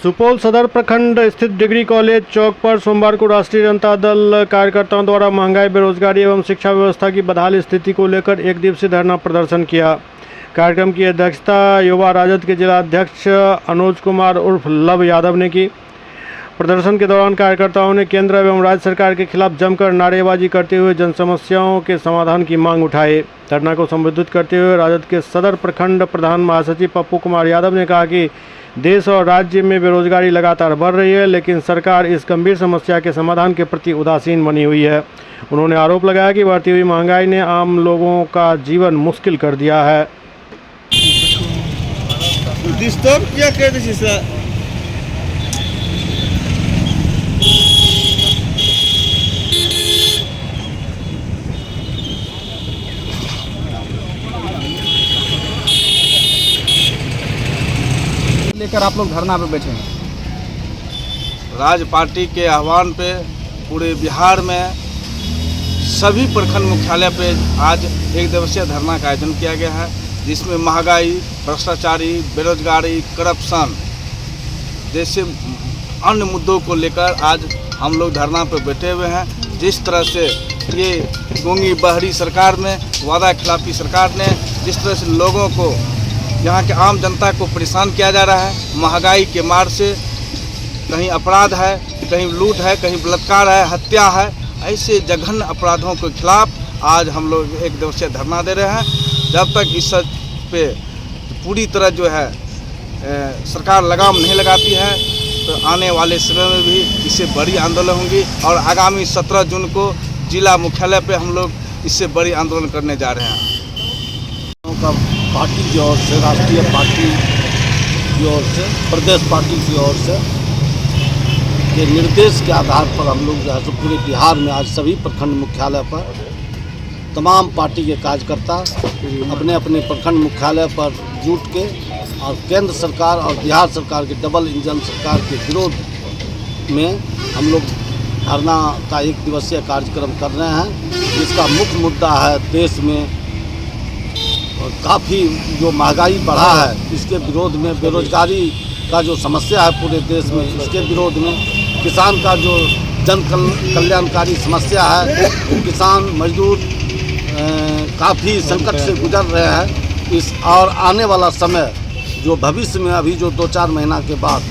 सुपौल सदर प्रखंड स्थित डिग्री कॉलेज चौक पर सोमवार को राष्ट्रीय जनता दल कार्यकर्ताओं द्वारा महंगाई, बेरोजगारी एवं शिक्षा व्यवस्था की बदहाल स्थिति को लेकर एक दिवसीय धरना प्रदर्शन किया। कार्यक्रम की अध्यक्षता युवा राजद के जिला अध्यक्ष अनुज कुमार उर्फ लव यादव ने की। प्रदर्शन के दौरान कार्यकर्ताओं ने केंद्र एवं राज्य सरकार के खिलाफ जमकर नारेबाजी करते हुए जन समस्याओं के समाधान की मांग उठाई। धरना को संबोधित करते हुए राजद के सदर प्रखंड प्रधान महासचिव पप्पू कुमार यादव ने कहा कि देश और राज्य में बेरोजगारी लगातार बढ़ रही है, लेकिन सरकार इस गंभीर समस्या के समाधान के प्रति उदासीन बनी हुई है। उन्होंने आरोप लगाया कि बढ़ती हुई महंगाई ने आम लोगों का जीवन मुश्किल कर दिया है। लेकर आप लोग धरना पे बैठे हैं। राज्य पार्टी के आह्वान पे पूरे बिहार में सभी प्रखंड मुख्यालय पे आज एक दिवसीय धरना का आयोजन किया गया है, जिसमें महंगाई, भ्रष्टाचारी, बेरोजगारी, करप्शन जैसे अन्य मुद्दों को लेकर आज हम लोग धरना पे बैठे हुए हैं। जिस तरह से ये गूंगी बहरी सरकार ने, वादा खिलाफी सरकार ने जिस तरह से लोगों को, यहाँ के आम जनता को परेशान किया जा रहा है, महंगाई के मार से कहीं अपराध है, कहीं लूट है, कहीं बलात्कार है, हत्या है, ऐसे जघन्य अपराधों के खिलाफ आज हम लोग एक दिवसीय धरना दे रहे हैं। जब तक इस पे पूरी तरह जो है सरकार लगाम नहीं लगाती है, तो आने वाले समय में भी इससे बड़ी आंदोलन होंगी और आगामी 17 जून को जिला मुख्यालय पे हम लोग इससे बड़ी आंदोलन करने जा रहे हैं। पार्टी की ओर से, राष्ट्रीय पार्टी की ओर से, प्रदेश पार्टी की ओर से के निर्देश के आधार पर हम लोग जो है पूरे बिहार में आज सभी प्रखंड मुख्यालय पर तमाम पार्टी के कार्यकर्ता अपने अपने प्रखंड मुख्यालय पर जुट के और केंद्र सरकार और बिहार सरकार के डबल इंजन सरकार के विरोध में हम लोग धरना का एक दिवसीय कार्यक्रम कर रहे हैं, जिसका मुख्य मुद्दा है देश में काफ़ी जो महंगाई बढ़ा है, इसके विरोध में, बेरोजगारी का जो समस्या है पूरे देश में, इसके विरोध में, किसान का जो जन कल्याणकारी समस्या है, किसान मजदूर काफ़ी संकट से गुजर रहे हैं। इस और आने वाला समय जो भविष्य में अभी जो 2-4 महीना के बाद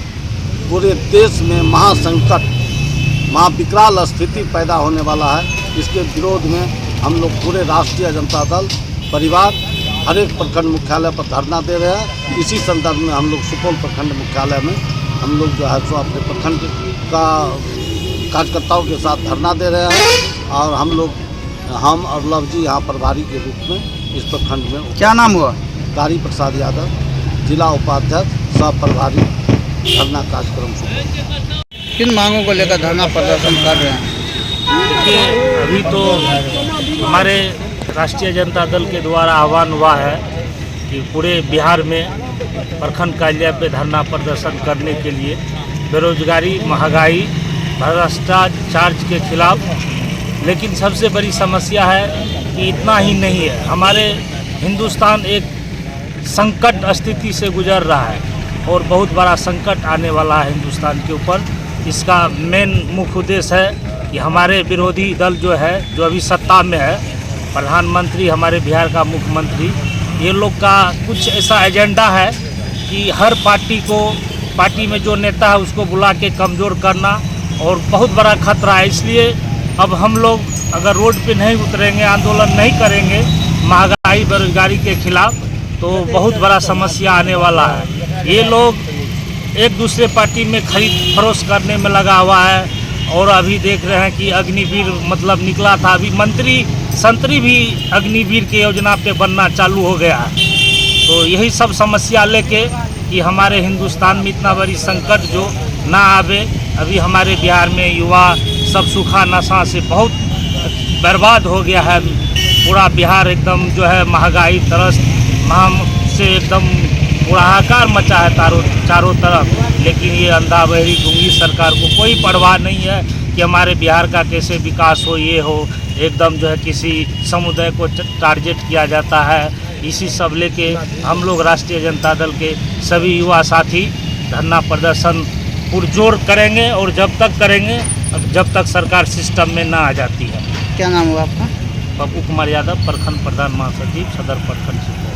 पूरे देश में महासंकट, महाविकराल स्थिति पैदा होने वाला है, इसके विरोध में हम लोग पूरे राष्ट्रीय जनता दल परिवार हर एक प्रखंड मुख्यालय पर धरना दे रहे हैं। इसी संदर्भ में हम लोग सुपौल प्रखंड मुख्यालय में हम लोग जो है सो अपने प्रखंड का कार्यकर्ताओं के साथ धरना दे रहे हैं और हम और लव जी यहाँ प्रभारी के रूप में इस प्रखंड में। क्या नाम हुआ? कारी प्रसाद यादव, जिला उपाध्यक्ष, सह प्रभारी, धरना कार्यक्रम सुपौल। किन मांगों को लेकर धरना प्रदर्शन कर रहे हैं? देखिए, अभी तो हमारे राष्ट्रीय जनता दल के द्वारा आह्वान हुआ है कि पूरे बिहार में प्रखंड कार्यालय पे धरना प्रदर्शन करने के लिए बेरोजगारी, महंगाई, भ्रष्टाचार के खिलाफ। लेकिन सबसे बड़ी समस्या है कि इतना ही नहीं है, हमारे हिंदुस्तान एक संकट स्थिति से गुजर रहा है और बहुत बड़ा संकट आने वाला है हिंदुस्तान के ऊपर। इसका मेन मुख्य उद्देश्य है कि हमारे विरोधी दल जो है, जो अभी सत्ता में है, प्रधानमंत्री, हमारे बिहार का मुख्यमंत्री, ये लोग का कुछ ऐसा एजेंडा है कि हर पार्टी में जो नेता है उसको बुला के कमज़ोर करना, और बहुत बड़ा खतरा है। इसलिए अब हम लोग अगर रोड पे नहीं उतरेंगे, आंदोलन नहीं करेंगे महंगाई, बेरोजगारी के खिलाफ, तो बहुत बड़ा समस्या आने वाला है। ये लोग एक दूसरे पार्टी में खरीद फरोख्त करने में लगा हुआ है और अभी देख रहे हैं कि अग्निवीर मतलब निकला था, अभी मंत्री संतरी भी अग्निवीर की योजना पे बनना चालू हो गया है। तो यही सब समस्या लेके कि हमारे हिंदुस्तान में इतना बड़ी संकट जो ना आवे। अभी हमारे बिहार में युवा सब सूखा नशा से बहुत बर्बाद हो गया है। पूरा बिहार एकदम जो है महंगाई त्रस्त से एकदम पूरा हाहाकार मचा है चारों तरफ। लेकिन ये अंधा बहरी गूंगी सरकार को कोई परवाह नहीं है कि हमारे बिहार का कैसे विकास हो, ये हो। एकदम जो है किसी समुदाय को टारगेट किया जाता है। इसी सब लेके हम लोग राष्ट्रीय जनता दल के सभी युवा साथी धरना प्रदर्शन पुरजोर करेंगे और जब तक करेंगे जब तक सरकार सिस्टम में ना आ जाती है। क्या नाम हुआ आपका? पप्पू कुमार यादव, प्रखंड प्रधान महासचिव, सदर प्रखंड से।